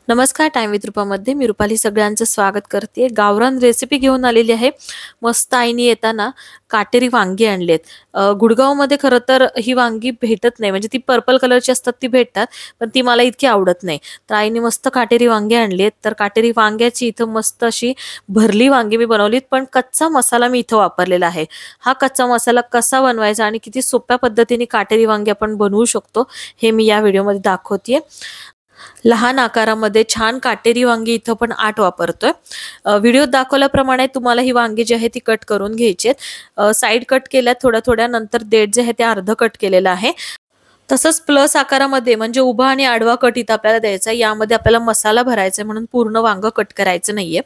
नमस्कार, time with रूपामध्ये मी रुपाली सगळ्यांचं स्वागत करते। गावरान रेसिपी घेऊन आलेली आहे। मस्त आईने येताना काटेरी वांगी आणलेत। गुडगावमध्ये खरं तर ही वांगी भेटत नाही, म्हणजे ती पर्पल कलरची असतात ती भेटतात, पण ती मला इतकी आवडत नाही। तर आईने मस्त काटेरी वांगी आणलेत। तर काटेरी वांग्याची इथं मस्त अशी भरली वांगी मी बनवलीत, पण कच्चा मसाला मी इथं वापरलेला आहे। हा कच्चा मसाला कसा बनवायचा आणि किती सोप्या पद्धतीने काटेरी वांगी आपण बनवू शकतो हे मी या व्हिडिओमध्ये दाखवतेय। लहान आकारामध्ये छान काटेरी वांगी इथं पण 8 वापरतोय। व्हिडिओत दाखवल्याप्रमाणे तुम्हाला ही वांगी जी आहे ती कट करून घ्यायची आहेत। साइड कट केल्या थोड्या थोड्या, नंतर देठ जे आहे ते अर्ध कट केलेलं आहे। तसंच प्लस आकारामध्ये म्हणजे उभा आणि आडवा कट इथं आपल्याला द्यायचा। यामध्ये आपल्याला मसाला भरायचा म्हणून पूर्ण वांग कट करायचं नाहीये।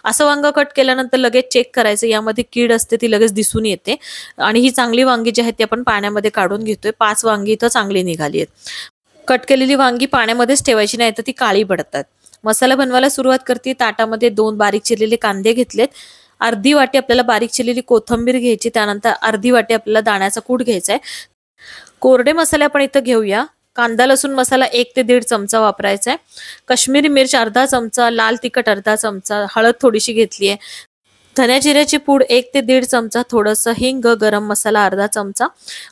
असं वांग कट केल्यानंतर लगेच चेक करायचं, यामध्ये कीड असते ती लगेच दिसून येते। आणि ही चांगली वांगी जी आहेत ती आपण पाण्यामध्ये काढून घेतोय। 5 वांगी इथं चांगली निघाली आहेत। कट केलेली वांगी पाण्यामध्येच ठेवायची नाही तर ती काळी पडतात। मसाला बनवायला सुरुवात करते। ताटामध्ये 2 बारीक चिरलेले कांदे घेतलेत। अर्धी वाटी आपल्याला बारीक चिरलेली कोथिंबीर घ्यायची, त्यानंतर अर्धी वाटी आपल्याला दाण्याचा कूट घ्यायचा आहे। कोरडे मसाले आपण इथं घेऊया। कांदा लसूण मसाला 1 ते 1.5 चमचा वापरायचा आहे। काश्मीरी मिर्च अर्धा चमचा, लाल तिखट अर्धा चमचा, हळद थोडीशी घेतली आहे। धन्या जिऱ्याची पूड 1 ते 1.5 चमचा, थोडंसं हिंग, गरम मसाला अर्धा चमचा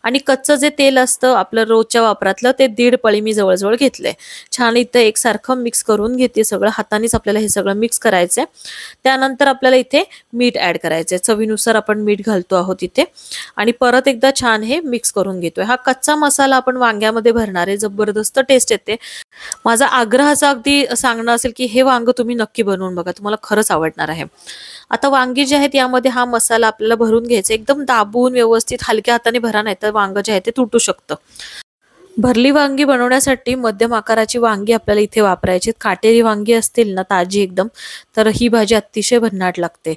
आणि कच्चं जे तेल असतं आपलं रोजच्या वापरातलं ते 1.5 पळी मी जवळजवळ घेतलंय। छान इथं एकसारखं मिक्स करून घेते। सगळं हातानेच आपल्याला हे सगळं मिक्स करायचंय। त्यानंतर आपल्याला इथे मीठ ऍड करायचंय। चवीनुसार आपण मीठ घालतो आहोत इथे आणि परत एकदा छान हे मिक्स करून घेतोय। हा कच्चा मसाला आपण वांग्यामध्ये भरणार आहे, जबरदस्त टेस्ट येते। माझा आग्रहाचा अगदी सांगणं असेल की हे वांग तुम्ही नक्की बनवून बघा, तुम्हाला खरंच आवडणार आहे। आता वांगी जे आहेत यामध्ये हा मसाला आपल्याला भरून घ्यायचा। एकदम दाबून व्यवस्थित हलक्या हाताने भरा, नाही तर वांग जे आहे ते तुटू शकतं। भरली वांगी बनवण्यासाठी मध्यम आकाराची वांगी आपल्याला इथे वापरायची। काटेरी वांगी असतील ना ताजी एकदम, तर ही भाजी अतिशय भन्नाट लागते।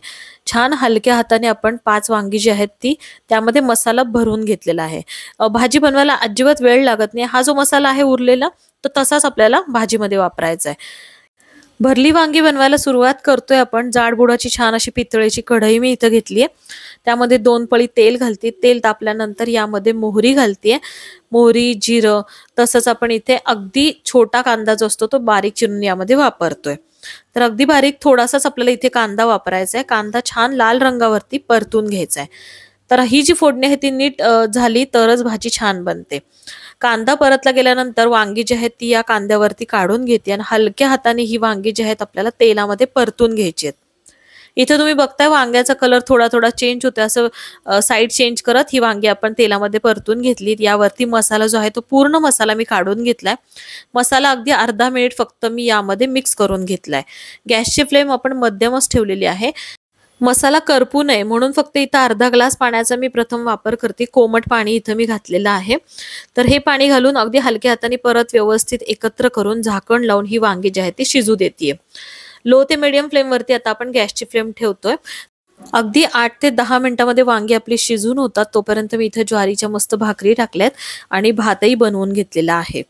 छान हलक्या हाताने आपण 5 वांगी जी आहेत ती त्यामध्ये मसाला भरून घेतलेला आहे। भाजी बनवायला अजिबात वेळ लागत नाही। हा जो मसाला आहे उरलेला तो तसाच आपल्याला भाजीमध्ये वापरायचा आहे। भरली वांगी बनवायला सुरुवात करतोय आपण। जाडबुडाची छान अशी पितळेची कढई मी इथं घेतलीये। त्यामध्ये 2 पळी तेल घालते। तेल तापल्यानंतर यामध्ये मोहरी घालते। मोहरी, जिरं, तसंच आपण इथे अगदी छोटा कांदा जो असतो तो बारीक चिरून यामध्ये वापरतोय। तर अगदी बारीक थोडासाच आपल्याला इथे कांदा वापरायचा आहे। कांदा छान लाल रंगावरती परतून घ्यायचा आहे। तर ही जी फोडणी आहे ती नीट झाली तरच भाजी छान बनते। कांदा परतला गेल्यानंतर वांगी जी आहेत ती या कांद्यावरती काढून घेते आणि हलक्या हाताने ही वांगी जी आहेत आपल्याला तेलामध्ये परतून घ्यायची आहेत। इथे तुम्ही बघताय वांग्याचा कलर थोडा थोडा चेंज होतोय। असं साइड चेंज करत ही वांगी आपण तेलामध्ये परतून घेतली। यावरती मसाला जो आहे तो पूर्ण मसाला मी काढून घेतलाय। मसाला अगदी अर्धा मिनिट फक्त मी यामध्ये मिक्स करून घेतलाय। गॅसची फ्लेम आपण मध्यमच ठेवलेली आहे। मसाला करपू नये म्हणून फक्त इथं अर्धा ग्लास पाण्याचा मी प्रथम वापर करते। कोमट पाणी इथं मी घातलेलं आहे। तर हे पाणी घालून अगदी हलक्या हाताने परत व्यवस्थित एकत्र करून झाकण लावून ही वांगी जी आहे ती शिजू देते। लो ते मीडियम फ्लेम वरती आता आपण गॅसची फ्लेम ठेवतोय। अगदी 8 ते 10 मिनिटांमध्ये वांगी आपली शिजून होतात। तोपर्यंत मी इथे ज्वारीच्या मस्त भाकरी टाकल्यात आणि भातही बनवून घेतलेला आहे।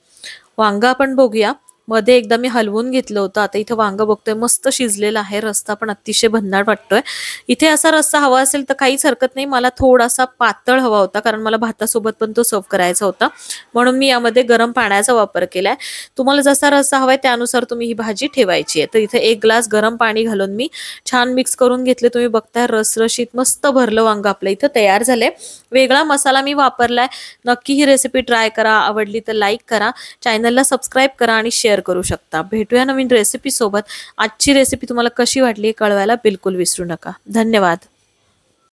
वांग आपण बघूया। मध्ये एकदा मी हलवून घेतलं होतं। आता इथे वांग बघतोय मस्त शिजलेला आहे। रस्सा पण अतिशय भन्नाट वाटतोय। इथे असा रस्सा हवा असेल तर काहीच हरकत नाही। मला थोडासा पातळ हवा होता, कारण मला भातासोबत पण तो सर्व करायचा होता, म्हणून मी यामध्ये गरम पाण्याचा वापर केलाय। तुम्हाला जसा रस्सा हवाय त्यानुसार तुम्ही ही भाजी ठेवायची आहे। तर इथे 1 ग्लास गरम पाणी घालून मी छान मिक्स करून घेतले। तुम्ही बघताय रसरशीत मस्त भरलं वांग आपलं इथं तयार झालंय। वेगळा मसाला मी वापरलाय। नक्की ही रेसिपी ट्राय करा। आवडली तर लाईक करा, चॅनलला सबस्क्राइब करा आणि शेअर करू शकता। भेटूया नवीन रेसिपी सोबत। आजची रेसिपी तुम्हाला कशी वाटली कळवायला बिलकुल विसरू नका। धन्यवाद।